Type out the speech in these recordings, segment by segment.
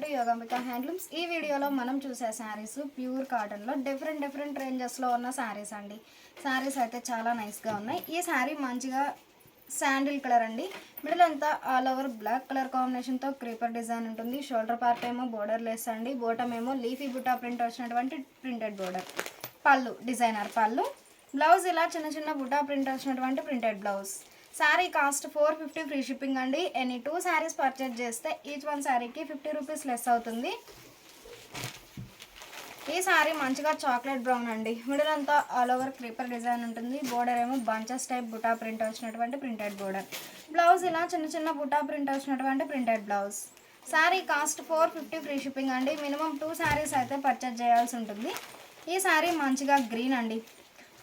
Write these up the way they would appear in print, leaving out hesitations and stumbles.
To Yogambika handlooms. ఈ వీడియోలో మనం చూసే శారీస్ ప్యూర్ కాటన్లో డిఫరెంట్ రేంజెస్లో ఉన్న శారీస్ అండి. శారీస్ అయితే చాలా నైస్గా ఉన్నాయి. ఈ శారీ మంచిగా శాండిల్ కలర్ అండి. మిడిల్ అంతా ఆల్ ఓవర్ బ్లాక్ కలర్ కాంబినేషన్తో క్రీపర్ డిజైన్ ఉంటుంది. షోల్డర్ పార్ట్ ఏమో బోర్డర్ లెస్ అండి. బోటమ్ ఏమో లీఫీ బుటా ప్రింట్ వచ్చినటువంటి ప్రింటెడ్ బోర్డర్. పళ్ళు డిజైనర్ పళ్ళు. బ్లౌజ్ ఇలా చిన్న బుటా ప్రింట్ వచ్చినటువంటి printed blouse. Sari cost 450 free shipping అండి. ఎనీ 2 శారీస్ పర్చేజ్ చేస్తే ఈచ్ వన్ శారీకి 50 రూపీస్ లెస్ అవుతుంది. ఈ శారీ మంచిగా చాక్లెట్ బ్రౌన్ అండి. మిడిల్ అంతా ఆల్ ఓవర్ క్రీపర్ డిజైన్ ఉంటుంది. బోర్డర్ ఏమో బంచెస్ టైప్ బుటా ప్రింట్ వచ్చినటువంటి ప్రింటెడ్ బోర్డర్. బ్లౌజ్ ఇలా చిన్న బుటా ప్రింట్ వచ్చినటువంటి printed blouse. Sari cost 450 free shipping అండి. మినిమం 2 శారీస్ అయితే పర్చేజ్ చేయాల్సి ఉంటుంది. ఈ శారీ మంచిగా గ్రీన్ అండి.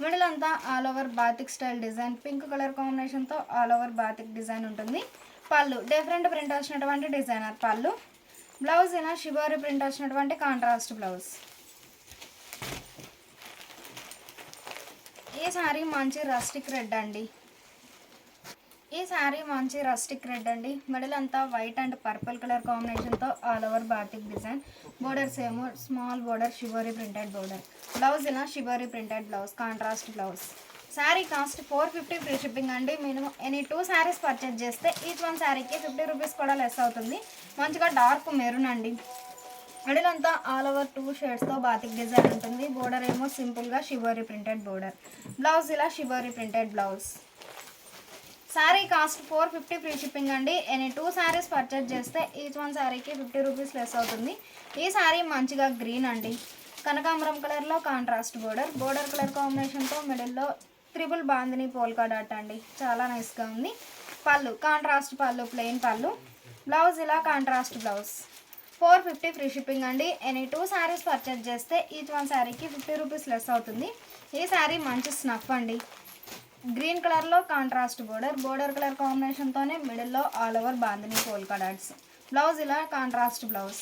మిడిల్ అంతా all over batik style design pink colour కాంబినేషన్తో ఆల్ ఓవర్ బాతిక్ డిజైన్ ఉంటుంది. పళ్ళు డిఫరెంట్ ప్రింట్ వచ్చినటువంటి డిజైనర్ పళ్ళు. బ్లౌజ్ ఇలా షిబోరి ప్రింట్ వచ్చినటువంటి కాంట్రాస్ట్ బ్లౌజ్. ఈ శారీ మంచి రస్టిక్ రెడ్ అండి. మిడిల్ అంతా వైట్ అండ్ పర్పుల్ కలర్ కాంబినేషన్తో all over batik design. Borders ఏమో small border shibori printed border. Blouse ఇలా shibori printed blouse contrast blouse. Sari cost 450 free shipping అండి. మినిమం ఎనీ 2 శారీస్ పర్చేజ్ చేస్తే each one శారీకి 50 rupees కూడా less అవుతుంది. మంచిగా డార్క్ మెరూన్ అండి. మిడిల్ అంతా ఆల్ ఓవర్ 2 షేడ్స్తో బాతిక్ డిజైన్ ఉంటుంది. బోర్డర్ ఏమో సింపుల్గా షిబోరి ప్రింటెడ్ బోర్డర్. బ్లౌజ్ ఇలా shibori printed blouse. Sari cost 450 free shipping అండి. ఎనీ 2 శారీస్ పర్చేజ్ చేస్తే ఈచ్ వన్ శారీకి 50 రూపీస్ లెస్ అవుతుంది. ఈ శారీ మంచిగా గ్రీన్ అండి. కనకాంబరం కలర్లో కాంట్రాస్ట్ బోర్డర్ కలర్ కాంబినేషన్తో మిడిల్లో త్రిబుల్ బాందిని పోల్కా డాట్ అండి. చాలా నైస్గా ఉంది. పళ్ళు కాంట్రాస్ట్ పళ్ళు ప్లెయిన్ పళ్ళు. బ్లౌజ్ ఇలా కాంట్రాస్ట్ బ్లౌజ్. 450 ఫ్రీ షిప్పింగ్ అండి. ఎనీ 2 శారీస్ పర్చేజ్ చేస్తే ఈచ్ వన్ శారీకి 50 రూపీస్ లెస్ అవుతుంది. ఈ శారీ మంచి స్నఫ్ అండి. గ్రీన్ కలర్లో కాంట్రాస్ట్ బోర్డర్ కలర్ కాంబినేషన్తోనే మిడిల్లో all over bandhani polka dots. Blouse ఇలా కాంట్రాస్ట్ బ్లౌజ్.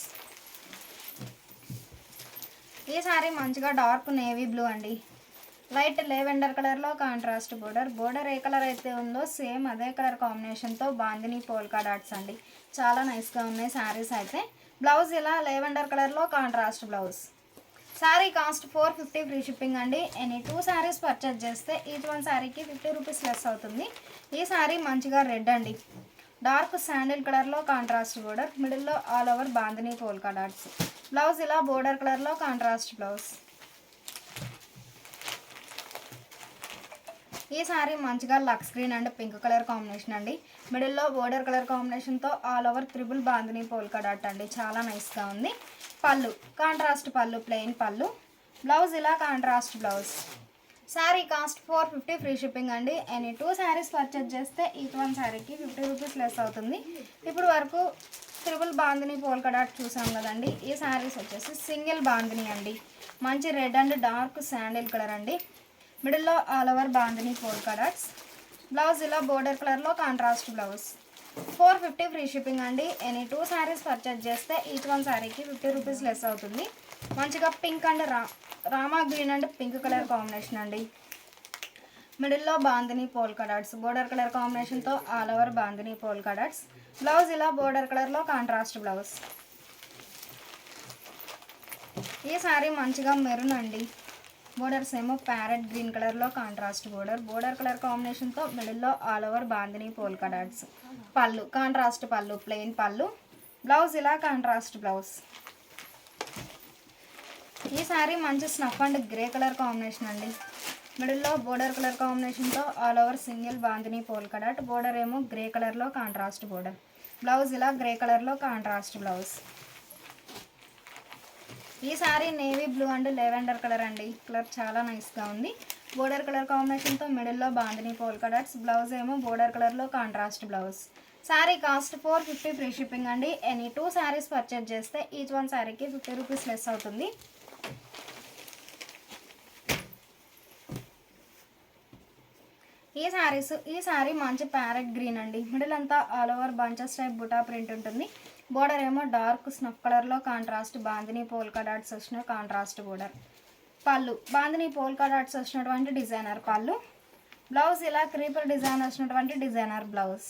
ఈ శారీ మంచిగా డార్క్ నేవీ బ్లూ అండి. లైట్ లెవెండర్ కలర్లో కాంట్రాస్ట్ బోర్డర్ ఏ కలర్ అయితే ఉందో సేమ్ అదే కలర్ కాంబినేషన్తో బాందిని పోల్కా డాట్స్ అండి. చాలా నైస్గా ఉన్నాయి శారీస్ అయితే. బ్లౌజ్ ఇలా లెవెండర్ కలర్లో contrast blouse. Sari cost 450 free shipping అండి. ఎనీ 2 శారీస్ పర్చేజ్ చేస్తే ఈచ్ వన్ శారీకి 50 రూపీస్ లెస్ అవుతుంది. ఈ శారీ మంచిగా రెడ్ అండి. డార్క్ శాండిల్ కలర్లో కాంట్రాస్ట్ బోర్డర్. మిడిల్లో all over bandhani polka dots. Blouse ఇలా బోర్డర్ కలర్లో కాంట్రాస్ట్ బ్లౌజ్. ఈ శారీ మంచిగా lux green and pink colour combination అండి. మిడిల్లో బోర్డర్ కలర్ కాంబినేషన్తో all over triple bandhani polka dot అండి. చాలా నైస్గా ఉంది. పళ్ళు కాంట్రాస్ట్ పళ్ళు ప్లెయిన్ పళ్ళు. బ్లౌజ్ ఇలా contrast blouse. Sari cost 450 free shipping అండి. ఎనీ 2 శారీస్ పర్చేజ్ చేస్తే ఈచ్ వన్ శారీకి 50 రూపీస్ లెస్ అవుతుంది. ఇప్పుడు వరకు త్రిబుల్ బాందిని పోల్కా డాట్ చూసాం కదండి. ఈ శారీస్ వచ్చేసి సింగిల్ బాందిని అండి. మంచి red and dark sandal colour అండి. మిడిల్లో all over bandhani polka dots. Blouse ఇలా బోర్డర్ కలర్లో కాంట్రాస్ట్ బ్లౌజ్. 450 ఫ్రీ షిప్పింగ్ అండి. ఎనీ 2 శారీస్ పర్చేజ్ చేస్తే ఈచ్ వన్ శారీకి 50 రూపీస్ లెస్ అవుతుంది. మంచిగా pink and Rama green and pink colour combination అండి. మిడిల్లో bandhani polka dots. Border colour కాంబినేషన్తో all over bandhani polka dots. Blouse ఇలా బోర్డర్ కలర్లో కాంట్రాస్ట్ బ్లౌజ్. ఈ శారీ మంచిగా మెరూన్ అండి. బోర్డర్స్ ఏమో ప్యారెట్ గ్రీన్ కలర్లో కాంట్రాస్ట్ బోర్డర్ కలర్ కాంబినేషన్తో మిడిల్లో all over bandhani polka dots. పళ్ళు కాంట్రాస్ట్ పళ్ళు ప్లెయిన్ పళ్ళు. బ్లౌజ్ ఇలా కాంట్రాస్ట్ బ్లౌజ్. ఈ శారీ మంచి snuff and grey colour combination అండి. మిడిల్లో బోర్డర్ కలర్ కాంబినేషన్తో all over single bandhani polka dot. Border ఏమో గ్రే కలర్లో కాంట్రాస్ట్ బ్లౌజ్ ఇలా గ్రే కలర్లో కాంట్రాస్ట్ బ్లౌజ్. ఈ sari navy blue and lavender colour అండి. కలర్ చాలా నైస్గా ఉంది. బోర్డర్ కలర్ కాంబినేషన్తో మిడిల్లో బాందిని పోల్కా డాట్స్. బ్లౌజ్ ఏమో బోర్డర్ కలర్లో contrast blouse. Sari cost 450 free shipping అండి. ఎనీ 2 శారీస్ పర్చేజ్ చేస్తే ఈచ్ వన్ శారీకి 50 రూపీస్ లెస్ అవుతుంది. ఈ శారీ మంచి ప్యారెట్ గ్రీన్ అండి. మిడిల్ అంతా all over bunches type buta print ఉంటుంది. బోర్డర్ ఏమో డార్క్ స్నఫ్ కలర్లో కాంట్రాస్ట్ బాందిని పోల్కా డాట్స్ వచ్చిన contrast border. Pallu bandhani polka dots వచ్చినటువంటి డిజైనర్ పళ్ళు. బ్లౌజ్ ఇలా క్రీపర్ డిజైన్ వచ్చినటువంటి డిజైనర్ బ్లౌజ్.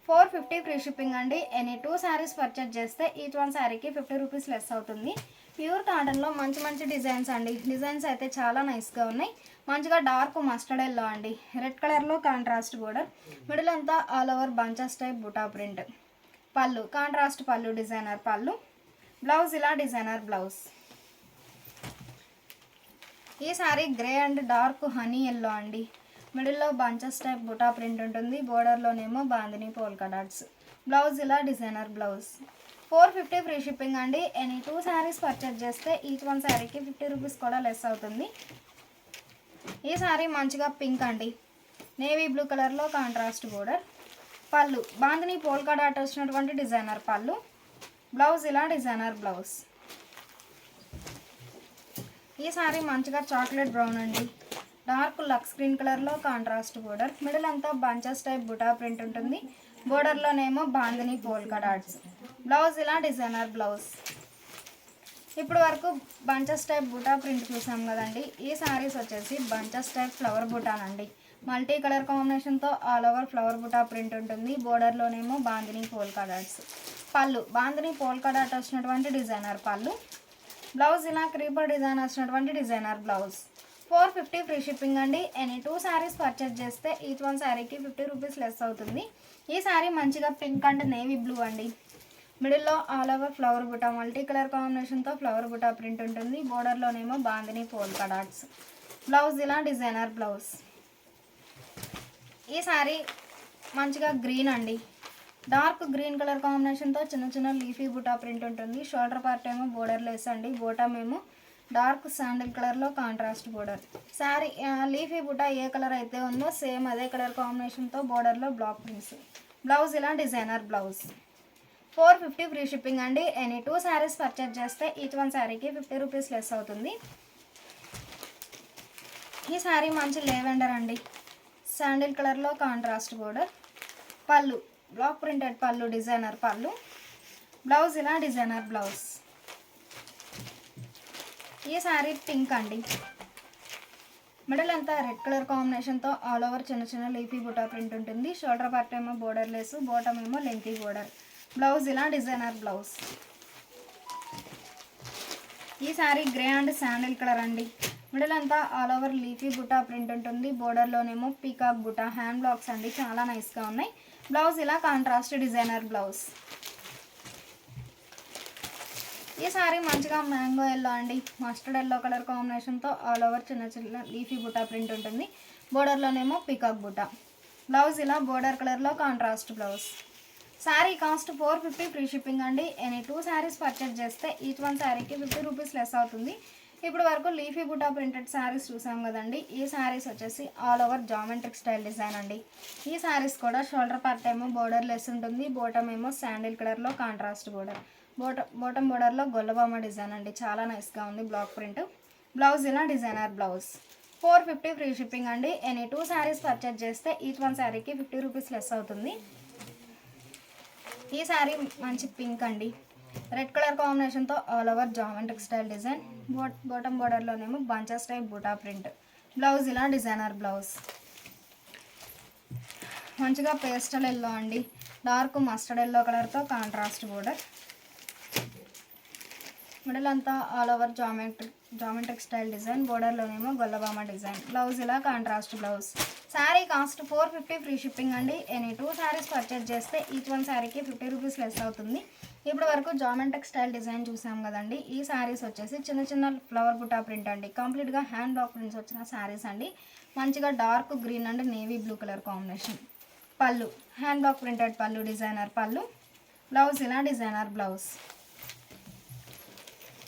450 ఫ్రీ షిప్పింగ్ అండి. ఎనీ 2 శారీస్ పర్చేజ్ చేస్తే ఈచ్ వన్ శారీకి 50 రూపీస్ లెస్ అవుతుంది. ప్యూర్ కాటన్లో మంచి మంచి డిజైన్స్ అండి. డిజైన్స్ అయితే చాలా నైస్గా ఉన్నాయి. మంచిగా డార్క్ మస్టర్డ్ ఎల్లో అండి, రెడ్ కలర్లో కాంట్రాస్ట్ బోర్డర్, మిడిల్ అంతా all over bunches type buta print, pallu contrast పళ్ళు, డిజైనర్ పళ్ళు, బ్లౌజ్ ఇలా డిజైనర్ బ్లౌజ్. ఈ sari grey and dark honey yellow అండి, మిడిల్లో బంచెస్ టైప్ బుటా ప్రింట్ ఉంటుంది, బోర్డర్లోనేమో బాందిని పోల్కా డాట్స్, బ్లౌజ్ ఇలా డిజైనర్ బ్లౌజ్. 450 ఫ్రీ షిప్పింగ్ అండి. ఎనీ 2 శారీస్ పర్చేజ్ చేస్తే ఈచ్ వన్ శారీకి 50 రూపీస్ కూడా లెస్ అవుతుంది. ఈ సారీ మంచిగా పింక్ అండి, నేవీ బ్లూ కలర్లో contrast border, pallu bandhani polka dot వచ్చినటువంటి డిజైనర్ పళ్ళు, బ్లౌజ్ ఇలా డిజైనర్ బ్లౌజ్. ఈ సారీ మంచిగా చాక్లెట్ బ్రౌన్ అండి, డార్క్ లక్స్ గ్రీన్ కలర్లో కాంట్రాస్ట్ బోర్డర్, మిడిల్ అంతా బంచెస్ టైప్ బుటా ప్రింట్ ఉంటుంది, బోర్డర్లోనేమో బాందిని పోల్కా డాట్స్, బ్లౌజ్ ఇలా డిజైనర్ బ్లౌజ్. ఇప్పుడు వరకు బంచెస్ టైప్ బుటా ప్రింట్ చూసాం కదండి. ఈ సారీస్ వచ్చేసి బంచెస్ టైప్ ఫ్లవర్ బుటానండి, మల్టీ కలర్ కాంబినేషన్తో all over flower buta print ఉంటుంది, బోర్డర్లోనేమో బాందిని పోల్కా డాట్స్, పళ్ళు బాందిని పోల్కా డాట్ వచ్చినటువంటి డిజైనర్ పళ్ళు, బ్లౌజ్ ఇలా క్రీపర్ డిజైన్ వచ్చినటువంటి డిజైనర్ బ్లౌజ్. 450 ఫ్రీ షిప్పింగ్ అండి. ఎనీ 2 శారీస్ పర్చేజ్ చేస్తే ఈచ్ వన్ శారీకి 50 రూపీస్ లెస్ అవుతుంది. ఈ శారీ మంచిగా పింక్ అండ్ నేవీ బ్లూ అండి, మిడిల్లో all over flower buta multi colour కాంబినేషన్తో ఫ్లవర్ బుటా ప్రింట్ ఉంటుంది, బోర్డర్లోనేమో బాందిని పోల్కా డాట్స్, బ్లౌజ్ ఇలా డిజైనర్ బ్లౌజ్. ఈ శారీ మంచిగా గ్రీన్ అండి, డార్క్ గ్రీన్ కలర్ కాంబినేషన్తో చిన్న చిన్న లీఫీ బుటా ప్రింట్ ఉంటుంది, షోల్డర్ పార్ట్ ఏమో బోర్డర్ లెస్ అండి, బోటమ్ ఏమో డార్క్ శాండిల్ కలర్లో contrast border. Sari leafy buta ఏ కలర్ అయితే ఉందో సేమ్ అదే కలర్ కాంబినేషన్తో బోర్డర్లో బ్లాక్ ప్రింట్స్, బ్లౌజ్ ఇలా డిజైనర్ బ్లౌజ్. 450 ఫ్రీ షిప్పింగ్ అండి. ఎనీ 2 శారీస్ పర్చేజ్ చేస్తే ఈచ్ వన్ శారీకి 50 రూపీస్ లెస్ అవుతుంది. ఈ శారీ మంచి లేవెండర్ అండి, శాండిల్ కలర్లో contrast border, pallu block printed పళ్ళు, డిజైనర్ పళ్ళు, బ్లౌజ్ ఇలా డిజైనర్ బ్లౌజ్. ఈ శారీ పింక్ అండి, మిడిల్ అంతా రెడ్ కలర్ కాంబినేషన్తో ఆల్ ఓవర్ చిన్న చిన్న లీఫీ బుటా ప్రింట్ ఉంటుంది, షోల్డర్ పార్ట్ ఏమో బోర్డర్ లెస్, బాటమ్ ఏమో లెంతీ బోర్డర్, బ్లౌజ్ ఇలా డిజైనర్ బ్లౌజ్. ఈ sari grey and sandal colour అండి, మిడిల్ అంతా all over leafy buta print ఉంటుంది, బోర్డర్లోనేమో పీకాక్ బుటా హ్యాండ్ బ్లాక్స్ అండి, చాలా నైస్గా ఉన్నాయి, బ్లౌజ్ ఇలా కాంట్రాస్ట్ డిజైనర్ బ్లౌజ్. ఈ సారీ మంచిగా మ్యాంగో ఎల్లో అండి, మస్టర్డ్ ఎల్లో కలర్ కాంబినేషన్తో ఆల్ ఓవర్ చిన్న చిన్న లీఫీ బుటా ప్రింట్ ఉంటుంది, బోర్డర్లోనేమో పికాక్ బుటా, బ్లౌజ్ ఇలా బోర్డర్ కలర్లో contrast blouse. Sari cost 450 free shipping అండి. ఎనీ 2 శారీస్ పర్చేజ్ చేస్తే ఈచ్ వన్ శారీకి 50 రూపీస్ లెస్ అవుతుంది. ఇప్పుడు వరకు లీఫీ బుటా ప్రింటెడ్ శారీస్ చూసాం కదండి. ఈ శారీస్ వచ్చేసి all over geometric style design అండి. ఈ శారీస్ కూడా షోల్డర్ పార్ట్ ఏమో బోర్డర్ లెస్ ఉంటుంది, బాటమ్ ఏమో శాండిల్ కలర్లో కాంట్రాస్ట్ బోర్డర్, బాటమ్ బోర్డర్లో గొల్లబామ డిజైన్ అండి, చాలా నైస్గా ఉంది బ్లాక్ ప్రింట్, బ్లౌజ్ ఇలా డిజైనర్ బ్లౌజ్. 450 ఫ్రీ షిప్పింగ్ అండి. ఎనీ 2 శారీస్ పర్చేజ్ చేస్తే ఈచ్ వన్ శారీకి 50 రూపీస్ లెస్ అవుతుంది. ఈ శారీ మంచి పింక్ అండి, రెడ్ కలర్ కాంబినేషన్తో all over geometric style design, bottom బోర్డర్లోనేమో bunches type buta print, blouse ఇలా డిజైనర్ బ్లౌజ్. మంచిగా పేస్టల్ ఎల్లో అండి, డార్క్ మస్టర్డ్ ఎల్లో కలర్తో కాంట్రాస్ట్ బోర్డర్, మిడిల్ అంతా all over geometric style design, బోర్డర్లోనేమో గొల్లబామ డిజైన్, బ్లౌజ్ ఇలా contrast blouse. Sari cost 450 free shipping అండి. Any 2 saris purchase చేస్తే ఈచ్ వన్ శారీకి 50 రూపీస్ లెస్ అవుతుంది. ఇప్పటి వరకు జామెట్రిక్ స్టైల్ డిజైన్ చూసాం కదండి. ఈ శారీస్ వచ్చేసి చిన్న చిన్న ఫ్లవర్ బుటా ప్రింట్ అండి, కంప్లీట్గా హ్యాండ్ బ్లాక్ ప్రింట్స్ వచ్చిన శారీస్ అండి. మంచిగా dark green and navy blue colour combination, పళ్ళు హ్యాండ్ బ్లాక్ ప్రింటెడ్ పళ్ళు, డిజైనర్ పళ్ళు, బ్లౌజ్ ఇలా డిజైనర్ బ్లౌజ్.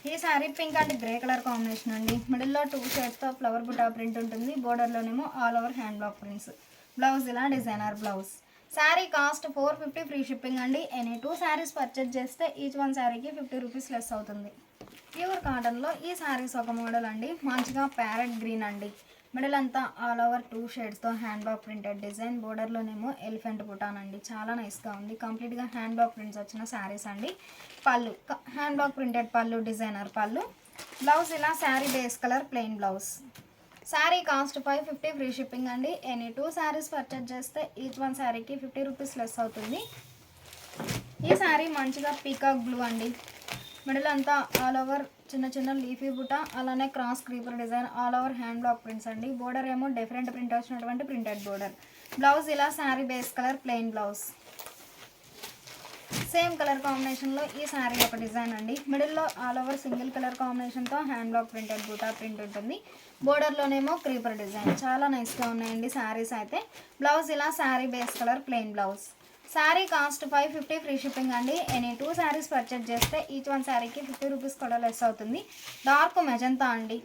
ఈ sari pink and grey colour combination అండి, మిడిల్లో 2 షేడ్స్తో ఫ్లవర్ బుటా ప్రింట్ ఉంటుంది, బోర్డర్లోనేమో all over hand block prints, blouse ఇలా designer blouse. Sari cost 450 free shipping అండి. ఎనీ 2 శారీస్ పర్చేజ్ చేస్తే ఈచ్ వన్ శారీకి 50 రూపీస్ లెస్ అవుతుంది. ప్యూర్ కాటన్లో ఈ శారీస్ ఒక మోడల్ అండి, మంచిగా ప్యారెట్ గ్రీన్ అండి, మిడిల్ అంతా ఆల్ ఓవర్ 2 షేడ్స్తో హ్యాండ్ బ్లాక్ ప్రింటెడ్ డిజైన్, బోర్డర్లోనేమో ఎలిఫెంట్ బుటాన్ అండి, చాలా నైస్గా ఉంది, కంప్లీట్గా హ్యాండ్ బ్లాక్ ప్రింట్స్ వచ్చిన శారీస్ అండి. పళ్ళు హ్యాండ్ బ్లాక్ ప్రింటెడ్ పళ్ళు, డిజైనర్ పళ్ళు, బ్లౌజ్ ఇలా sari base colour plain blouse. Sari cost 550 free shipping అండి. ఎనీ 2 శారీస్ పర్చేజ్ చేస్తే ఈచ్ వన్ శారీకి 50 రూపీస్ లెస్ అవుతుంది. ఈ శారీ మంచిగా పీకాక్ బ్లూ అండి. మిడిల్ అంతా ఆల్ ఓవర్ చిన్న చిన్న లీఫీ బుట్ట, అలానే cross creeper design, all over hand block prints అండి. బోర్డర్ ఏమో డిఫరెంట్ ప్రింట్ వచ్చినటువంటి ప్రింటెడ్ బోర్డర్. బ్లౌజ్ ఇలా sari base colour plain blouse. Same colour కాంబినేషన్లో ఈ శారీ ఒక డిజైన్ అండి. మిడిల్లో ఆల్ ఓవర్ సింగిల్ కలర్ కాంబినేషన్తో హ్యాండ్ బ్లాక్ ప్రింటెడ్ బూటా ప్రింట్ ఉంటుంది. బోర్డర్లోనేమో క్రీపర్ డిజైన్. చాలా నైస్గా ఉన్నాయండి శారీస్ అయితే. బ్లౌజ్ ఇలా sari base colour plain blouse. Sari cost 550 free shipping అండి. ఎనీ 2 శారీస్ పర్చేజ్ చేస్తే ఈచ్ వన్ శారీకి 50 రూపీస్ కూడా లెస్ అవుతుంది. డార్క్ మెజంతా అండి.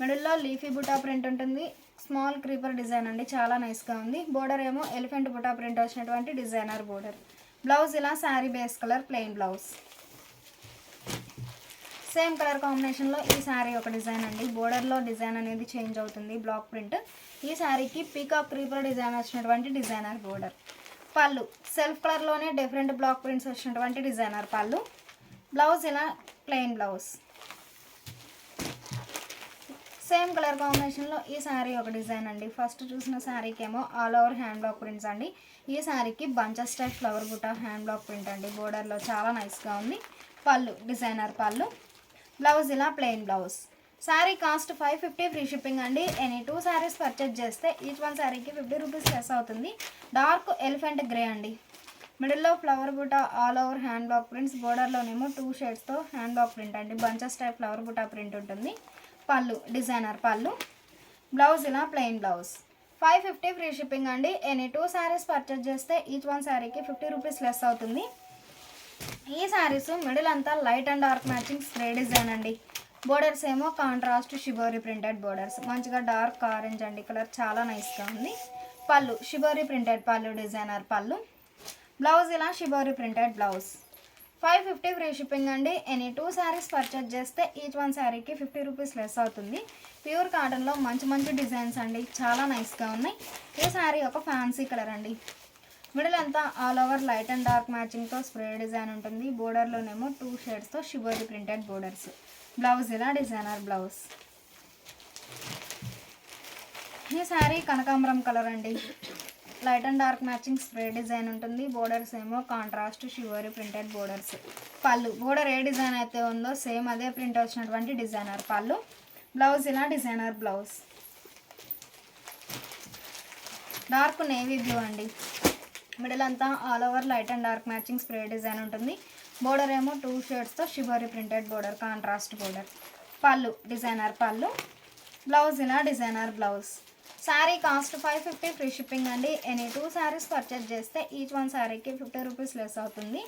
మిడిల్లో లీఫీ బుటా ప్రింట్ ఉంటుంది. స్మాల్ క్రీపర్ డిజైన్ అండి, చాలా నైస్గా ఉంది. బోర్డర్ ఏమో ఎలిఫెంట్ బుటా ప్రింట్ వచ్చినటువంటి డిజైనర్ బోర్డర్. బ్లౌజ్ ఇలా sari base colour plain blouse. Same colour కాంబినేషన్లో ఈ శారీ ఒక డిజైన్ అండి. బోర్డర్లో డిజైన్ అనేది చేంజ్ అవుతుంది, బ్లాక్ ప్రింట్. ఈ శారీకి పీకాక్ క్రీపర్ డిజైన్ వచ్చినటువంటి డిజైనర్ బోర్డర్. పళ్ళు సెల్ఫ్ కలర్లోనే డిఫరెంట్ బ్లాక్ ప్రింట్స్ వచ్చినటువంటి డిజైనర్ పళ్ళు. బ్లౌజ్ ఇలా ప్లెయిన్ బ్లౌజ్. సేమ్ కలర్ కాంబినేషన్లో ఈ శారీ ఒక డిజైన్ అండి. ఫస్ట్ చూసిన శారీకి ఏమో all over hand block prints అండి. ఈ శారీకి bunches type flower buta hand block print అండి. బోర్డర్లో చాలా నైస్గా ఉంది. పళ్ళు డిజైనర్ పళ్ళు. బ్లౌజ్ ఇలా plain blouse. Sari cost 550 free shipping అండి. ఎనీ 2 శారీస్ పర్చేజ్ చేస్తే ఈచ్ వన్ శారీకి 50 రూపీస్ లెస్ అవుతుంది. డార్క్ ఎలిఫెంట్ గ్రే అండి. మిడిల్లో flower buta all over hand block prints. బోర్డర్లోనేమో 2 షేడ్స్తో హ్యాండ్ బ్లాక్ ప్రింట్ అండి. Bunches type flower buta print ఉంటుంది. పళ్ళు డిజైనర్ పళ్ళు. బ్లౌజ్ ఇలా ప్లెయిన్ బ్లౌజ్. 550 ఫ్రీ షిప్పింగ్ అండి. ఎనీ 2 శారీస్ పర్చేజ్ చేస్తే ఈచ్ వన్ శారీకి 50 రూపీస్ లెస్ అవుతుంది. ఈ శారీస్ మిడిల్ అంతా light and dark matching spray design అండి. బోర్డర్స్ ఏమో కాంట్రాస్ట్ షిబోరీ ప్రింటెడ్ బోర్డర్స్. మంచిగా డార్క్ ఆరెంజ్ అండి కలర్, చాలా నైస్గా ఉంది. పళ్ళు షిబోరీ ప్రింటెడ్ పళ్ళు డిజైనర్ పళ్ళు. బ్లౌజ్ ఇలా shibori printed blouse. 550 free shipping అండి. ఎనీ 2 శారీస్ పర్చేజ్ చేస్తే ఈచ్ వన్ శారీకి 50 రూపీస్ లెస్ అవుతుంది. ప్యూర్ కాటన్లో మంచి మంచి డిజైన్స్ అండి, చాలా నైస్గా ఉన్నాయి. ఈ శారీ ఒక ఫ్యాన్సీ కలర్ అండి. మిడిల్ అంతా all over light and dark మ్యాచింగ్తో స్ప్రే డిజైన్ ఉంటుంది. బోర్డర్లోనేమో 2 షేడ్స్తో షిబోరీ ప్రింటెడ్ బోర్డర్స్. బ్లౌజ్ ఇలా డిజైనర్ బ్లౌజ్. ఈ శారీ కనకాంబరం కలర్ అండి. Light and dark matching spray design ఉంటుంది. బోర్డర్స్ ఏమో కాంట్రాస్ట్ షివరీ ప్రింటెడ్ బోర్డర్స్. పళ్ళు బోర్డర్ ఏ డిజైన్ అయితే ఉందో సేమ్ అదే ప్రింట్ వచ్చినటువంటి డిజైనర్ పళ్ళు. బ్లౌజ్ ఇలా designer blouse. Dark navy blue అండి. మిడిల్ అంతా all over light and dark matching spray design ఉంటుంది. బోర్డర్ ఏమో 2 షేడ్స్తో shibori printed border, contrast border. పళ్ళు డిజైనర్ పళ్ళు. బ్లౌజ్ ఇలా designer blouse. Sari cost 550 free shipping అండి. ఎనీ 2 శారీస్ పర్చేజ్ చేస్తే ఈచ్ వన్ శారీకి 50 రూపీస్ లెస్ అవుతుంది.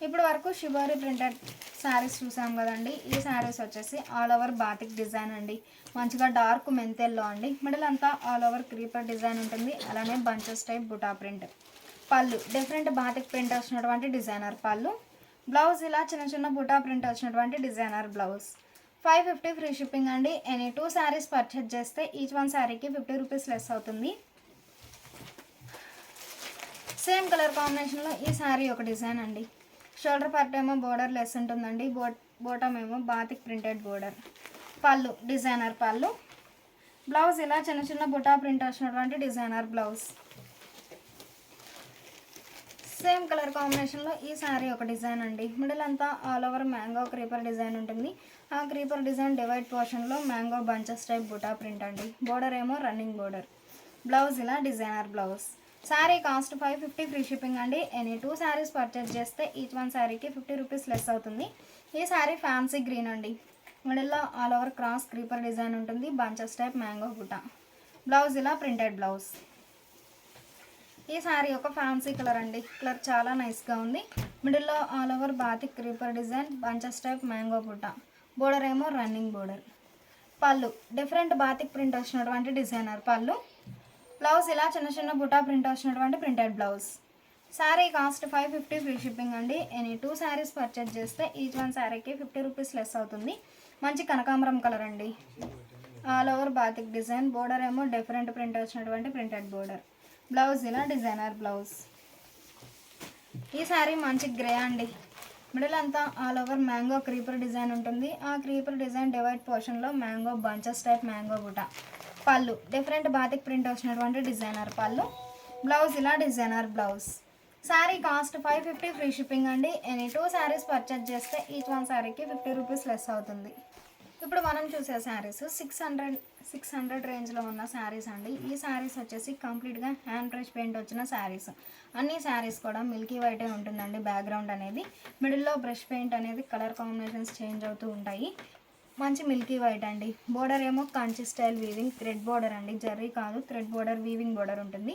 ఇప్పుడు వరకు షిబోరీ ప్రింటెడ్ శారీస్ చూసాం కదండి. ఈ శారీస్ వచ్చేసి ఆల్ ఓవర్ బాతిక్ డిజైన్ అండి. మంచిగా డార్క్ మెంతెల్లో అండి. మిడిల్ అంతా ఆల్ ఓవర్ క్రీపర్ డిజైన్ ఉంటుంది. అలానే బంచెస్ టైప్ బుటా ప్రింట్. పళ్ళు డిఫరెంట్ బాతిక్ ప్రింట్ వచ్చినటువంటి డిజైనర్ పళ్ళు. బ్లౌజ్ ఇలా చిన్న చిన్న బుటా ప్రింట్ వచ్చినటువంటి డిజైనర్ బ్లౌజ్. 550 ఫ్రీ షిప్పింగ్ అండి. ఎనీ 2 శారీస్ పర్చేజ్ చేస్తే ఈచ్ వన్ శారీకి 50 రూపీస్ లెస్ అవుతుంది. సేమ్ కలర్ కాంబినేషన్లో ఈ శారీ ఒక డిజైన్ అండి. షోల్డర్ పార్ట్ ఏమో బోర్డర్ లెస్ ఉంటుందండి. బోటమ్ ఏమో బాతిక్ ప్రింటెడ్ బోర్డర్. పళ్ళు డిజైనర్ పళ్ళు. బ్లౌజ్ ఇలా చిన్న చిన్న బుటా ప్రింట్ వచ్చినటువంటి డిజైనర్ బ్లౌజ్. సేమ్ కలర్ కాంబినేషన్లో ఈ శారీ ఒక డిజైన్ అండి. మిడిల్ అంతా all over mango creeper design ఉంటుంది. ఆ క్రీపర్ డిజైన్ డివైడ్ పోర్షన్లో mango bunches type buta print అండి. బోర్డర్ ఏమో రన్నింగ్ బోర్డర్. బ్లౌజ్ ఇలా designer blouse. Sari cost 550 free shipping అండి. ఎనీ 2 శారీస్ పర్చేజ్ చేస్తే ఈచ్ వన్ శారీకి 50 రూపీస్ లెస్ అవుతుంది. ఈ శారీ ఫ్యాన్సీ గ్రీన్ అండి. మిడిల్లో all over cross creeper design ఉంటుంది. Bunches type mango buta. Blouse ఇలా ప్రింటెడ్ బ్లౌజ్. ఈ శారీ ఒక ఫ్యాన్సీ కలర్ అండి. కలర్ చాలా నైస్గా ఉంది. మిడిల్లో all over batik creeper design, bunches type mango buta. Border ఏమో running border. Pallu different batik print వచ్చినటువంటి డిజైనర్ పళ్ళు. బ్లౌజ్ ఇలా చిన్న చిన్న బుటా ప్రింట్ వచ్చినటువంటి printed blouse. Sari cost 550 free shipping అండి. ఎనీ 2 శారీస్ పర్చేజ్ చేస్తే ఈచ్ వన్ శారీకి 50 రూపీస్ లెస్ అవుతుంది. మంచి కనకాంబరం కలర్ అండి. All over batik design. Border ఏమో డిఫరెంట్ ప్రింట్ వచ్చినటువంటి ప్రింటెడ్ బోర్డర్. బ్లౌజ్ ఇలా డిజైనర్ బ్లౌజ్. ఈ శారీ మంచి గ్రే అండి. మిడిల్ అంతా all over mango creeper design ఉంటుంది. ఆ క్రీపర్ డిజైన్ డివైడ్ పోర్షన్లో mango bunches type mango buta. పళ్ళు డిఫరెంట్ బాతిక్ ప్రింట్ వచ్చినటువంటి డిజైనర్ పళ్ళు. బ్లౌజ్ ఇలా designer blouse. Sari cost 550 free shipping అండి. ఎనీ 2 శారీస్ పర్చేజ్ చేస్తే ఈచ్ వన్ శారీకి 50 రూపీస్ లెస్ అవుతుంది. ఇప్పుడు మనం చూసే శారీస్ 600 రేంజ్లో ఉన్న శారీస్ అండి. ఈ శారీస్ వచ్చేసి కంప్లీట్గా హ్యాండ్ బ్రష్ పెయింట్ వచ్చిన శారీస్. అన్ని శారీస్ కూడా మిల్కీ వైటే ఉంటుందండి. బ్యాక్గ్రౌండ్ అనేది మిడిల్లో బ్రష్ పెయింట్ అనేది కలర్ కాంబినేషన్స్ చేంజ్ అవుతూ ఉంటాయి. మంచి మిల్కీ వైట్ అండి. బోర్డర్ ఏమో Kanchi style weaving thread border అండి, జర్రీ కాదు, థ్రెడ్ బోర్డర్ వీవింగ్ బోర్డర్ ఉంటుంది.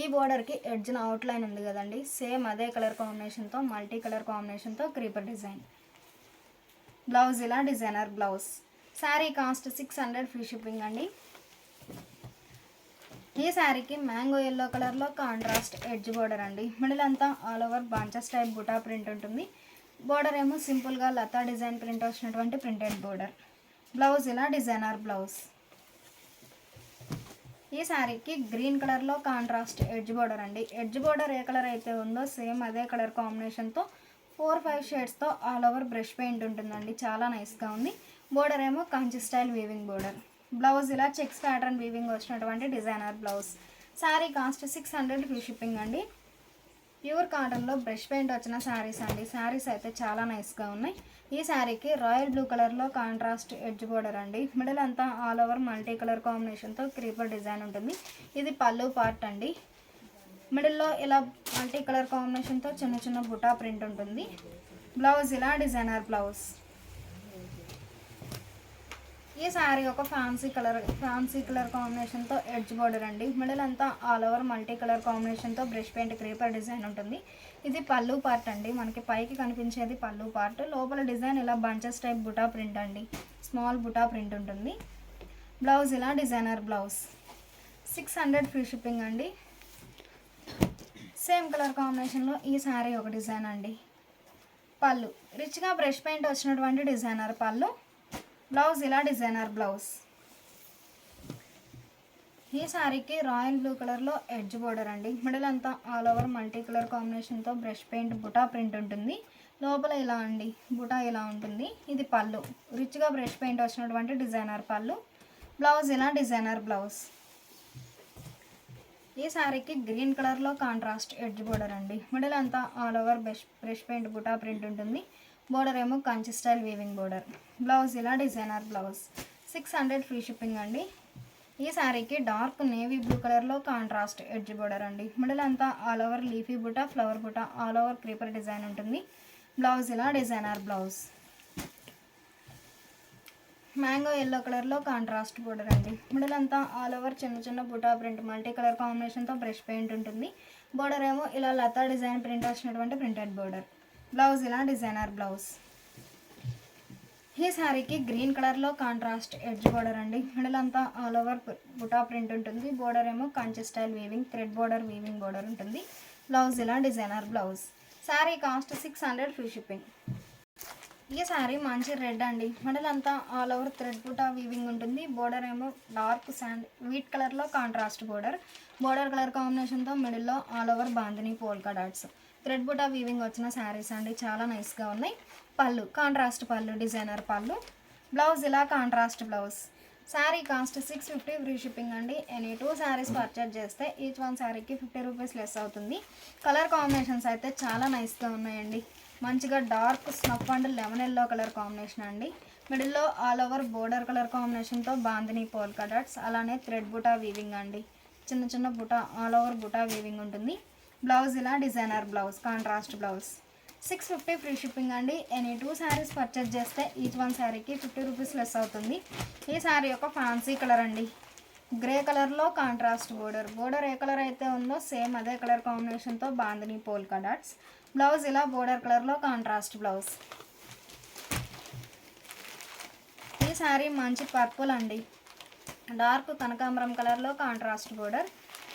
ఈ బోర్డర్కి ఎడ్జ్న అవుట్లైన్ ఉంది కదండి, సేమ్ అదే కలర్ కాంబినేషన్తో మల్టీ కలర్ కాంబినేషన్తో క్రీపర్ డిజైన్. బ్లౌజ్ ఇలా designer blouse. Sari cost 600 free shipping అండి. ఈ శారీకి మ్యాంగో ఎల్లో కలర్లో కాంట్రాస్ట్ ఎడ్జ్ బోర్డర్ అండి. మిడిల్ అంతా all over bunches type buta print ఉంటుంది. బోర్డర్ ఏమో సింపుల్గా లతా డిజైన్ ప్రింట్ వచ్చినటువంటి ప్రింటెడ్ బోర్డర్. బ్లౌజ్ ఇలా డిజైనర్ బ్లౌజ్. ఈ శారీకి గ్రీన్ కలర్లో కాంట్రాస్ట్ ఎడ్జ్ బోర్డర్ అండి. ఎడ్జ్ బోర్డర్ ఏ కలర్ అయితే ఉందో సేమ్ అదే కలర్ కాంబినేషన్తో 4-5 షేడ్స్తో ఆల్ ఓవర్ బ్రష్ పెయింట్ ఉంటుందండి. చాలా నైస్గా ఉంది. బోర్డర్ ఏమో Kanchi style weaving border. Blouse ఇలా చెక్స్ ప్యాటర్న్ వీవింగ్ వచ్చినటువంటి designer blouse. Sari cost 600 free shipping అండి. ప్యూర్ కాటన్లో బ్రష్ పెయింట్ వచ్చిన శారీస్ అండి. శారీస్ అయితే చాలా నైస్గా ఉన్నాయి. ఈ శారీకి రాయల్ బ్లూ కలర్లో కాంట్రాస్ట్ ఎడ్జ్ బోర్డర్ అండి. మిడిల్ అంతా ఆల్ ఓవర్ మల్టీ కలర్ కాంబినేషన్తో క్రీపర్ డిజైన్ ఉంటుంది. ఇది పళ్ళు పార్ట్ అండి. మిడిల్లో ఇలా మల్టీ కలర్ కాంబినేషన్తో చిన్న చిన్న బుటా ప్రింట్ ఉంటుంది. బ్లౌజ్ ఇలా డిజైనర్ బ్లౌజ్. ఈ శారీ ఒక ఫ్యాన్సీ కలర్ కాంబినేషన్తో ఎడ్జ్ బోర్డర్ అండి. మిడిల్ అంతా ఆల్ ఓవర్ మల్టీ కలర్ కాంబినేషన్తో బ్రష్ పెయింట్ క్రీపర్ డిజైన్ ఉంటుంది. ఇది పళ్ళు పార్ట్ అండి. మనకి పైకి కనిపించేది పళ్ళు పార్ట్. లోపల డిజైన్ ఇలా బంచెస్ టైప్ బుటా ప్రింట్ అండి. స్మాల్ బుటా ప్రింట్ ఉంటుంది. బ్లౌజ్ ఇలా డిజైనర్ బ్లౌజ్. 600 ఫ్రీ షిప్పింగ్ అండి. సేమ్ కలర్ కాంబినేషన్లో ఈ శారీ ఒక డిజైన్ అండి. పళ్ళు రిచ్గా బ్రష్ పెయింట్ వచ్చినటువంటి డిజైనర్ పళ్ళు. బ్లౌజ్ ఇలా డిజైనర్ బ్లౌజ్. ఈ శారీకి రాయల్ బ్లూ కలర్లో ఎడ్జ్ బోర్డర్ అండి. మిడిల్ అంతా ఆల్ ఓవర్ మల్టీ కలర్ కాంబినేషన్తో బ్రష్ పెయింట్ బుటా ప్రింట్ ఉంటుంది. లోపల ఇలా అండి బుటా ఇలా ఉంటుంది. ఇది పళ్ళు రిచ్గా బ్రష్ పెయింట్ వచ్చినటువంటి డిజైనర్ పళ్ళు. బ్లౌజ్ ఇలా డిజైనర్ బ్లౌజ్. ఈ శారీకి గ్రీన్ కలర్లో కాంట్రాస్ట్ ఎడ్జ్ బోర్డర్ అండి. మిడిల్ అంతా all over brush paint buta print ఉంటుంది. బోర్డర్ ఏమో Kanchi style weaving border. Blouse ఇలా డిజైనర్ బ్లౌజ్. 600 ఫ్రీ షిప్పింగ్ అండి. ఈ శారీకి డార్క్ నేవీ బ్లూ కలర్లో కాంట్రాస్ట్ ఎడ్జ్ బోర్డర్ అండి. మిడిల్ అంతా all over leafy buta flower buta all over creeper design ఉంటుంది. బ్లౌజ్ ఇలా డిజైనర్ బ్లౌజ్. మ్యాంగో ఎల్లో కలర్లో కాంట్రాస్ట్ బోర్డర్ అండి. మిడిల్ అంతా ఆల్ ఓవర్ చిన్న చిన్న బుటా ప్రింట్ మల్టీ కలర్ కాంబినేషన్తో బ్రష్ పెయింట్ ఉంటుంది. బోర్డర్ ఏమో ఇలా లతా డిజైన్ ప్రింట్ వచ్చినటువంటి ప్రింటెడ్ బోర్డర్. బ్లౌజ్ ఇలా డిజైనర్ బ్లౌజ్. ఈ శారీకి గ్రీన్ కలర్లో కాంట్రాస్ట్ ఎడ్జ్ బోర్డర్ అండి. మిడిల్ అంతా ఆల్ ఓవర్ బుటా ప్రింట్ ఉంటుంది. బోర్డర్ ఏమో Kanchi style weaving thread border weaving border ఉంటుంది. బ్లౌజ్ ఇలా designer blouse. Sari cost 600 free shipping. ఈ శారీ మంచి రెడ్ అండి. మిడిల్ అంతా all over thread buta weaving ఉంటుంది. బోర్డర్ ఏమో డార్క్ శాండ్ వీట్ కలర్లో కాంట్రాస్ట్ బోర్డర్. బోర్డర్ కలర్ కాంబినేషన్తో మిడిల్లో all over bandhani polka dots thread buta weaving వచ్చిన శారీస్ అండి. చాలా నైస్గా ఉన్నాయి. పళ్ళు కాంట్రాస్ట్ పళ్ళు డిజైనర్ పళ్ళు. బ్లౌజ్ ఇలా contrast blouse. Sari cost 650 free shipping అండి. ఎనీ 2 శారీస్ పర్చేజ్ చేస్తే ఈచ్ వన్ శారీకి 50 రూపీస్ లెస్ అవుతుంది. కలర్ కాంబినేషన్స్ అయితే చాలా నైస్గా ఉన్నాయండి. మంచిగా dark snuff and lemon yellow colour combination అండి. మిడిల్లో ఆల్ ఓవర్ బోర్డర్ కలర్ కాంబినేషన్తో బాందిని పోల్కా డాట్స్ అలానే థ్రెడ్ బుటా వీవింగ్ అండి. చిన్న చిన్న buta all over buta weaving ఉంటుంది. బ్లౌజ్ ఇలా designer blouse contrast blouse. 650 free shipping అండి. ఎనీ 2 శారీస్ పర్చేజ్ చేస్తే ఈచ్ వన్ శారీకి 50 రూపీస్ లెస్ అవుతుంది. ఈ శారీ ఒక ఫ్యాన్సీ కలర్ అండి. గ్రే కలర్లో కాంట్రాస్ట్ బోర్డర్. బోర్డర్ ఏ కలర్ అయితే ఉందో సేమ్ అదే కలర్ కాంబినేషన్తో బాందిని పోల్కా డాట్స్. బ్లౌజ్ ఇలా బోర్డర్ కలర్లో కాంట్రాస్ట్ బ్లౌజ్. ఈ శారీ మంచి పర్పుల్ అండి. డార్క్ కనకాంబరం కలర్లో కాంట్రాస్ట్ బోర్డర్.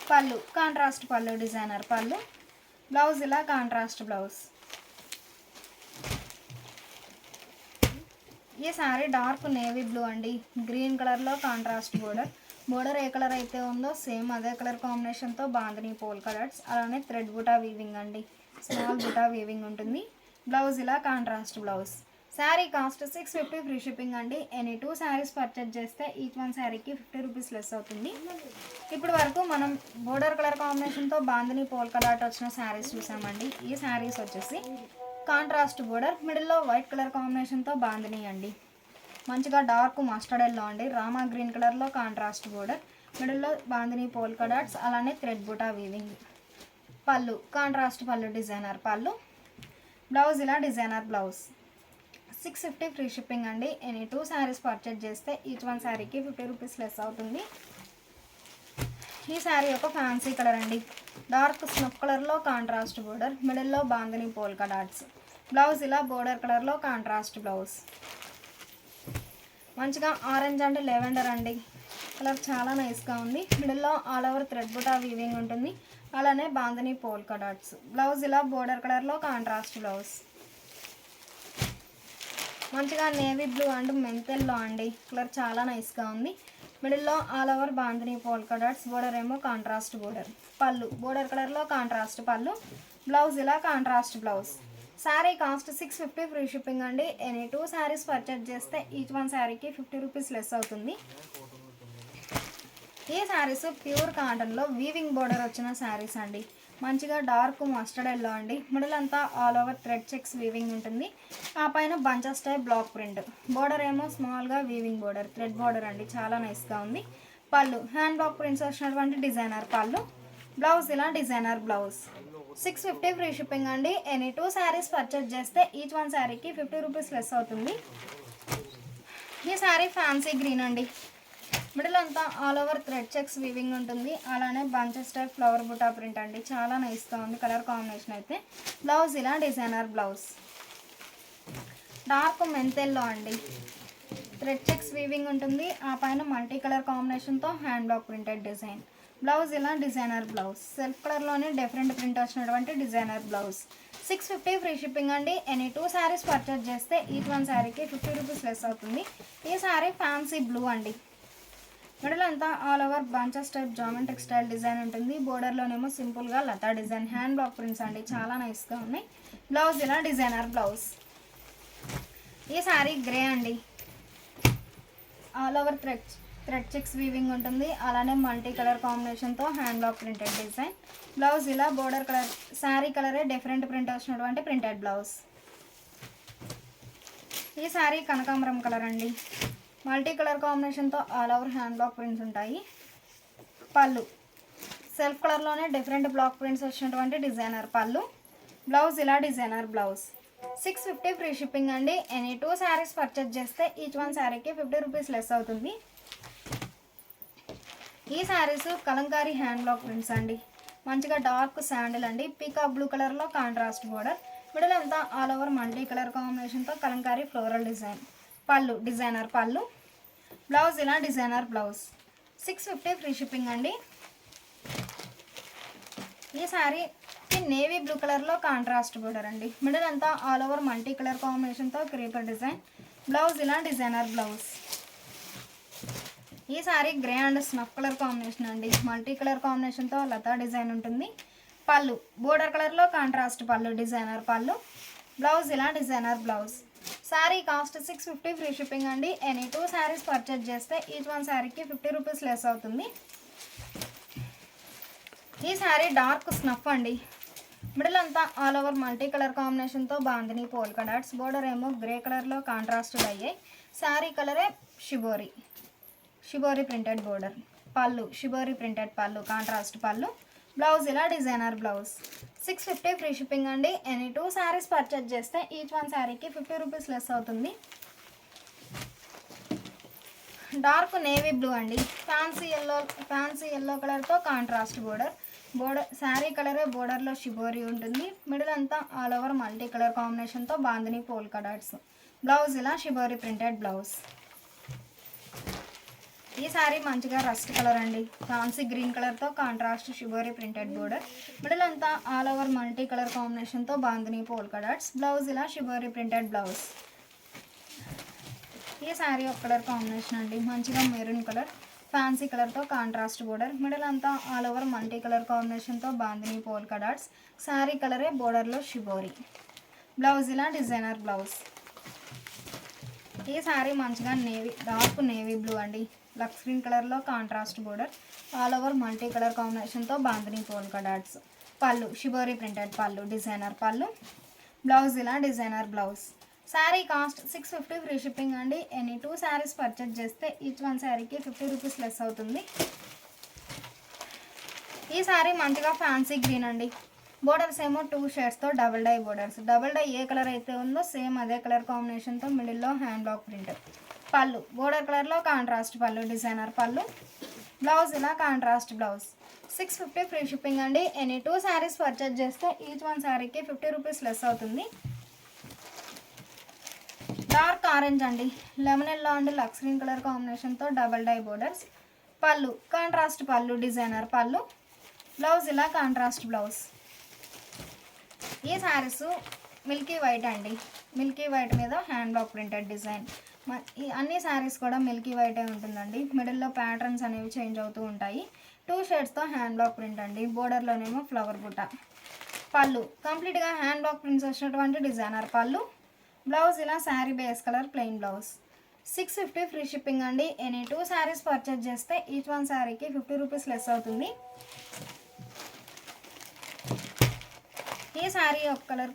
పళ్ళు కాంట్రాస్ట్ పళ్ళు డిజైనర్ పళ్ళు. బ్లౌజ్ ఇలా కాంట్రాస్ట్ బ్లౌజ్. ఈ శారీ డార్క్ నేవీ బ్లూ అండి. గ్రీన్ కలర్లో కాంట్రాస్ట్ బోర్డర్. బోర్డర్ ఏ కలర్ అయితే ఉందో సేమ్ అదే కలర్ కాంబినేషన్తో బాందిని పోల్కా డాట్స్ అలానే థ్రెడ్ బుటా వీవింగ్ అండి. స్మాల్ బుటా వీవింగ్ ఉంటుంది. బ్లౌజ్ ఇలా contrast blouse. Sari cost 650 free shipping అండి. ఎనీ 2 శారీస్ పర్చేజ్ చేస్తే ఈచ్ వన్ శారీకి 50 రూపీస్ లెస్ అవుతుంది. ఇప్పుడు వరకు మనం బోర్డర్ కలర్ కాంబినేషన్తో బాందిని పోల్కా డాట్ వచ్చిన శారీస్ చూసామండి. ఈ శారీస్ వచ్చేసి కాంట్రాస్ట్ బోర్డర్, మిడిల్లో వైట్ కలర్ కాంబినేషన్తో బాందిని అండి. మంచిగా డార్క్ మస్టర్డ్ ఎల్లో అండి, రామా గ్రీన్ కలర్లో కాంట్రాస్ట్ బోర్డర్, మిడిల్లో బాందిని పోల్కా డాట్స్, అలానే థ్రెడ్ బూటా వీవింగ్. పళ్ళు కాంట్రాస్ట్ పళ్ళు, డిజైనర్ పళ్ళు. బ్లౌజ్ ఇలా డిజైనర్ బ్లౌజ్. 650 ఫ్రీ షిప్పింగ్ అండి. ఎనీ 2 శారీస్ పర్చేజ్ చేస్తే ఈచ్ వన్ శారీకి 50 రూపీస్ లెస్ అవుతుంది. ఈ శారీ ఒక ఫ్యాన్సీ కలర్ అండి, డార్క్ స్నఫ్ కలర్లో కాంట్రాస్ట్ బోర్డర్, మిడిల్లో బాందిని పోల్కా డాట్స్. బ్లౌజ్ ఇలా బోర్డర్ కలర్లో కాంట్రాస్ట్ బ్లౌజ్. మంచిగా ఆరెంజ్ అంటే లెవెండర్ అండి, కలర్ చాలా నైస్గా ఉంది. మిడిల్లో all over thread buta weaving ఉంటుంది, అలానే బాందిని పోల్కా డాట్స్. బ్లౌజ్ ఇలా బోర్డర్ కలర్లో కాంట్రాస్ట్ బ్లౌజ్. మంచిగా నేవీ బ్లూ అండ్ మెంతెల్లో అండి, కలర్ చాలా నైస్గా ఉంది. మిడిల్లో all over bandhani polka dots, border ఏమో కాంట్రాస్ట్ బోర్డర్. పళ్ళు బోర్డర్ కలర్లో కాంట్రాస్ట్ పళ్ళు. బ్లౌజ్ ఇలా contrast blouse. Sari cost 650 free shipping అండి. ఎనీ 2 శారీస్ పర్చేజ్ చేస్తే ఈచ్ వన్ శారీకి 50 రూపీస్ లెస్ అవుతుంది. ఈ శారీస్ ప్యూర్ కాటన్లో వీవింగ్ బోర్డర్ వచ్చిన శారీస్ అండి. మంచిగా డార్క్ మస్టర్డ్ ఎల్లో అండి, మిడిల్ అంతా all over thread checks weaving ఉంటుంది, ఆ పైన bunches type block print. Border ఏమో స్మాల్గా వీవింగ్ బోర్డర్, థ్రెడ్ బోర్డర్ అండి, చాలా నైస్గా ఉంది. పళ్ళు హ్యాండ్ బ్లాక్ ప్రింట్స్ వచ్చినటువంటి డిజైనర్ పళ్ళు. బ్లౌజ్ ఇలా డిజైనర్ బ్లౌజ్. 650 ఫ్రీ షిప్పింగ్ అండి. ఎనీ 2 శారీస్ పర్చేజ్ చేస్తే ఈచ్ వన్ శారీకి 50 రూపీస్ లెస్ అవుతుంది. ఈ శారీ ఫ్యాన్సీ గ్రీన్ అండి, మిడిల్ అంతా all over thread checks weaving ఉంటుంది, అలానే bunches type flower buta print అండి, చాలా నైస్గా ఉంది కలర్ కాంబినేషన్ అయితే. బ్లౌజ్ ఇలా డిజైనర్ బ్లౌజ్. డార్క్ మెంతెల్లో అండి, థ్రెడ్ చెక్స్ వీవింగ్ ఉంటుంది, ఆ పైన మల్టీ కలర్ కాంబినేషన్తో hand block printed design. Blouse ఇలా డిజైనర్ బ్లౌజ్. సెల్ఫ్ కలర్లోనే డిఫరెంట్ ప్రింట్ వచ్చినటువంటి డిజైనర్ బ్లౌజ్. 650 ఫ్రీ షిప్పింగ్ అండి. ఎనీ 2 శారీస్ పర్చేజ్ చేస్తే ఈచ్ వన్ శారీకి 50 రూపీస్ లెస్ అవుతుంది. ఈ శారీ ఫ్యాన్సీ బ్లూ అండి, మిడిల్ అంతా all over bunches type geometric style design ఉంటుంది, బోర్డర్లోనేమో సింపుల్గా లతా డిజైన్, హ్యాండ్ బ్లాక్ ప్రింట్స్ అండి, చాలా నైస్గా ఉన్నాయి. బ్లౌజ్ ఇలా డిజైనర్ బ్లౌజ్. ఈ శారీ గ్రే అండి, all over thread checks weaving ఉంటుంది, అలానే మల్టీ కలర్ కాంబినేషన్తో hand block printed design. Blouse ఇలా బోర్డర్ కలర్, శారీ కలరే డిఫరెంట్ ప్రింట్ వచ్చినటువంటి ప్రింటెడ్ బ్లౌజ్. ఈ శారీ కనకాంబరం కలర్ అండి, మల్టీ కలర్ కాంబినేషన్తో all over hand block prints ఉంటాయి. పళ్ళు సెల్ఫ్ కలర్లోనే డిఫరెంట్ బ్లాక్ ప్రింట్స్ వచ్చినటువంటి డిజైనర్ పళ్ళు. బ్లౌజ్ ఇలా డిజైనర్ బ్లౌజ్. 650 ఫ్రీ షిప్పింగ్ అండి. ఎనీ 2 శారీస్ పర్చేజ్ చేస్తే ఈచ్ వన్ శారీకి 50 రూపీస్ లెస్ అవుతుంది. ఈ saris Kalamkari hand block prints అండి, మంచిగా డార్క్ శాండిల్ అండి, పీకాక్ బ్లూ కలర్లో కాంట్రాస్ట్ బోర్డర్, మిడిల్ అంతా ఆల్ ఓవర్ మల్టీ కలర్ కాంబినేషన్తో కలంకారీ ఫ్లోరల్ డిజైన్. పళ్ళు డిజైనర్ పళ్ళు. బ్లౌజ్ ఇలా డిజైనర్ బ్లౌజ్. 650 ఫ్రీ షిప్పింగ్ అండి. ఈ శారీకి నేవీ బ్లూ కలర్లో కాంట్రాస్ట్ బోర్డర్ అండి, మిడిల్ అంతా ఆల్ ఓవర్ మల్టీ కలర్ కాంబినేషన్తో క్రీపర్ డిజైన్. బ్లౌజ్ ఇలా డిజైనర్ బ్లౌజ్. ఈ sari grey and snuff colour combination అండి, మల్టీ కలర్ కాంబినేషన్తో లతా డిజైన్ ఉంటుంది. పళ్ళు బోర్డర్ కలర్లో కాంట్రాస్ట్ పళ్ళు, డిజైనర్ పళ్ళు. బ్లౌజ్ ఇలా designer blouse. Sari cost 650 free shipping అండి. ఎనీ 2 శారీస్ పర్చేజ్ చేస్తే ఈచ్ వన్ శారీకి 50 రూపీస్ లెస్ అవుతుంది. ఈ శారీ డార్క్ స్నఫ్ అండి, మిడిల్ అంతా ఆల్ ఓవర్ మల్టీ కలర్ కాంబినేషన్తో బాందిని పోల్కా డాట్స్, బోర్డర్ ఏమో గ్రే కలర్లో కాంట్రాస్ట్ అయ్యాయి. శారీ కలరే షిబోరి ప్రింటెడ్ బోర్డర్. పళ్ళు షిబోరి ప్రింటెడ్ పళ్ళు, కాంట్రాస్ట్ పళ్ళు. బ్లౌజ్ ఇలా డిజైనర్ బ్లౌజ్. 650 ఫ్రీ షిప్పింగ్ అండి. ఎనీ 2 శారీస్ పర్చేజ్ చేస్తే ఈచ్ వన్ శారీకి 50 రూపీస్ లెస్ అవుతుంది. డార్క్ నేవీ బ్లూ అండి, ఫ్యాన్సీ ఎల్లో కలర్తో కాంట్రాస్ట్ బోర్డర్. శారీ కలరే బోర్డర్లో షిబోరి ఉంటుంది, మిడిల్ అంతా ఆల్ ఓవర్ మల్టీ కలర్ కాంబినేషన్తో బాందిని పోల్కా డాట్స్. బ్లౌజ్ ఇలా షిబోరి ప్రింటెడ్ బ్లౌజ్. ఈ శారీ మంచిగా రస్ట్ కలర్ అండి, ఫ్యాన్సీ గ్రీన్ కలర్తో contrast shibori printed border, middle అంతా ఆల్ ఓవర్ మల్టీ కలర్ కాంబినేషన్తో బాందిని పోల్కా డాట్స్. బ్లౌజ్ ఇలా షిబోరి ప్రింటెడ్ బ్లౌజ్. ఈ శారీ ఒక కలర్ కాంబినేషన్ అండి, మంచిగా మెరూన్ కలర్, ఫ్యాన్సీ కలర్తో కాంట్రాస్ట్ బోర్డర్, మిడిల్ అంతా ఆల్ ఓవర్ మల్టీ కలర్ కాంబినేషన్తో బాందిని పోల్కా డాట్స్. శారీ కలరే బోర్డర్లో షిబోరి. బ్లౌజ్ ఇలా డిజైనర్ బ్లౌజ్. ఈ శారీ మంచిగా డార్క్ నేవీ బ్లూ అండి, లక్స్ గ్రీన్ కలర్లో contrast border, all over multi colour కాంబినేషన్తో బాందిని పోల్కా డాట్స్. పళ్ళు షిబోరి ప్రింటెడ్ పళ్ళు, డిజైనర్ పళ్ళు. బ్లౌజ్ ఇలా designer blouse. Sari cost 650 free shipping అండి. ఎనీ 2 శారీస్ పర్చేజ్ చేస్తే ఈచ్ వన్ శారీకి 50 రూపీస్ లెస్ అవుతుంది. ఈ శారీ మంచిగా ఫ్యాన్సీ గ్రీన్ అండి. బోర్డర్స్ ఏమో 2 షేడ్స్తో double dye borders. Double dye ఏ కలర్ అయితే ఉందో సేమ్ అదే కలర్ కాంబినేషన్తో మిడిల్లో హ్యాండ్ బ్లాక్ ప్రింట్. పళ్ళు బోర్డర్ కలర్లో కాంట్రాస్ట్ పళ్ళు, డిజైనర్ పళ్ళు. బ్లౌజ్ ఇలా కాంట్రాస్ట్ బ్లౌజ్. 650 ఫ్రీ షిప్పింగ్ అండి. ఎనీ 2 శారీస్ పర్చేజ్ చేస్తే ఈచ్ వన్ శారీకి 50 రూపీస్ లెస్ అవుతుంది. డార్క్ ఆరెంజ్ అండి, లెమన్ ఎల్లో అండి, లక్స్ గ్రీన్ కలర్ కాంబినేషన్తో డబల్ డై బోర్డర్స్. పళ్ళు కాంట్రాస్ట్ పళ్ళు, డిజైనర్ పళ్ళు. బ్లౌజ్ ఇలా కాంట్రాస్ట్ బ్లౌజ్. ఈ శారీస్ మిల్కీ వైట్ అండి, మిల్కీ వైట్ మీద హ్యాండ్ బ్లాక్ ప్రింటెడ్ డిజైన్. ఈ అన్ని శారీస్ కూడా మిల్కీ వైటే ఉంటుందండి. మిడిల్లో ప్యాటర్న్స్ అనేవి చేంజ్ అవుతూ ఉంటాయి. 2 షేడ్స్తో హ్యాండ్ బ్లాక్ ప్రింట్ అండి. బోర్డర్లోనేమో ఫ్లవర్ బుట్ట. పళ్ళు కంప్లీట్గా హ్యాండ్ బ్లాక్ ప్రింట్స్ వచ్చినటువంటి డిజైనర్ పళ్ళు. బ్లౌజ్ ఇలా sari base colour plain blouse. 650 free shipping అండి. ఎనీ 2 శారీస్ పర్చేజ్ చేస్తే ఈచ్ వన్ శారీకి 50 రూపీస్ లెస్ అవుతుంది. ఈ శారీ ఒక కలర్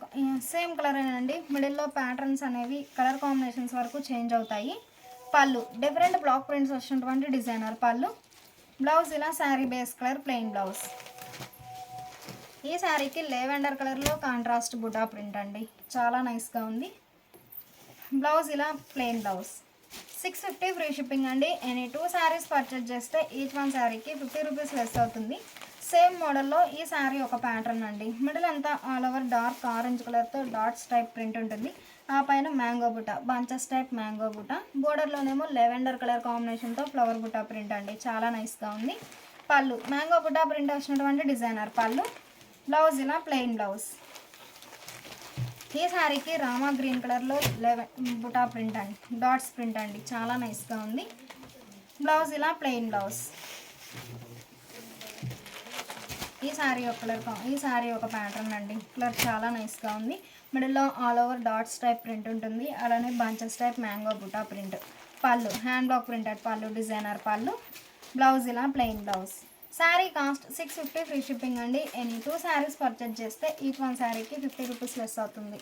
సేమ్ కలర్ అండి, మిడిల్లో ప్యాటర్న్స్ అనేవి కలర్ కాంబినేషన్స్ వరకు చేంజ్ అవుతాయి. పళ్ళు డిఫరెంట్ బ్లాక్ ప్రింట్స్ వచ్చినటువంటి డిజైనర్ పళ్ళు. బ్లౌజ్ ఇలా sari base colour plain blouse. ఈ శారీకి లెవెండర్ కలర్లో కాంట్రాస్ట్ బుటా ప్రింట్ అండి, చాలా నైస్గా ఉంది. బ్లౌజ్ ఇలా ప్లెయిన్ బ్లౌజ్. 650 ఫ్రీ షిప్పింగ్ అండి. ఎనీ 2 శారీస్ పర్చేజ్ చేస్తే ఈచ్ వన్ శారీకి 50 రూపీస్ లెస్ అవుతుంది. సేమ్ మోడల్లో ఈ శారీ ఒక ప్యాటర్న్ అండి. మిడిల్ అంతా ఆల్ ఓవర్ డార్క్ ఆరెంజ్ కలర్తో డాట్స్ టైప్ ప్రింట్ ఉంటుంది. ఆ పైన మ్యాంగో బుట్ట, బంచెస్ టైప్ మ్యాంగో బుట్ట. బోర్డర్లోనేమో లెవెండర్ కలర్ కాంబినేషన్తో ఫ్లవర్ బుట్ట ప్రింట్ అండి, చాలా నైస్గా ఉంది. పళ్ళు మ్యాంగో బుట్ట ప్రింట్ వచ్చినటువంటి డిజైనర్ పళ్ళు. బ్లౌజ్ ఇలా ప్లెయిన్ బ్లౌజ్. ఈ శారీకి రామా గ్రీన్ కలర్లో బుటా ప్రింట్ అండి, డాట్స్ ప్రింట్ అండి, చాలా నైస్గా ఉంది. బ్లౌజ్ ఇలా ప్లెయిన్ బ్లౌజ్. ఈ శారీ ఒక ప్యాటర్న్ అండి, కలర్ చాలా నైస్గా ఉంది. మిడిల్లో all over dots type print ఉంటుంది, అలానే bunches type mango buta print. Pallu hand block printed పళ్ళు, డిజైనర్ పళ్ళు. బ్లౌజ్ ఇలా plain blouse. Sari cost 650 free shipping అండి. ఎనీ 2 శారీస్ పర్చేజ్ చేస్తే ఈచ్ వన్ శారీకి 50 రూపీస్ లెస్ అవుతుంది.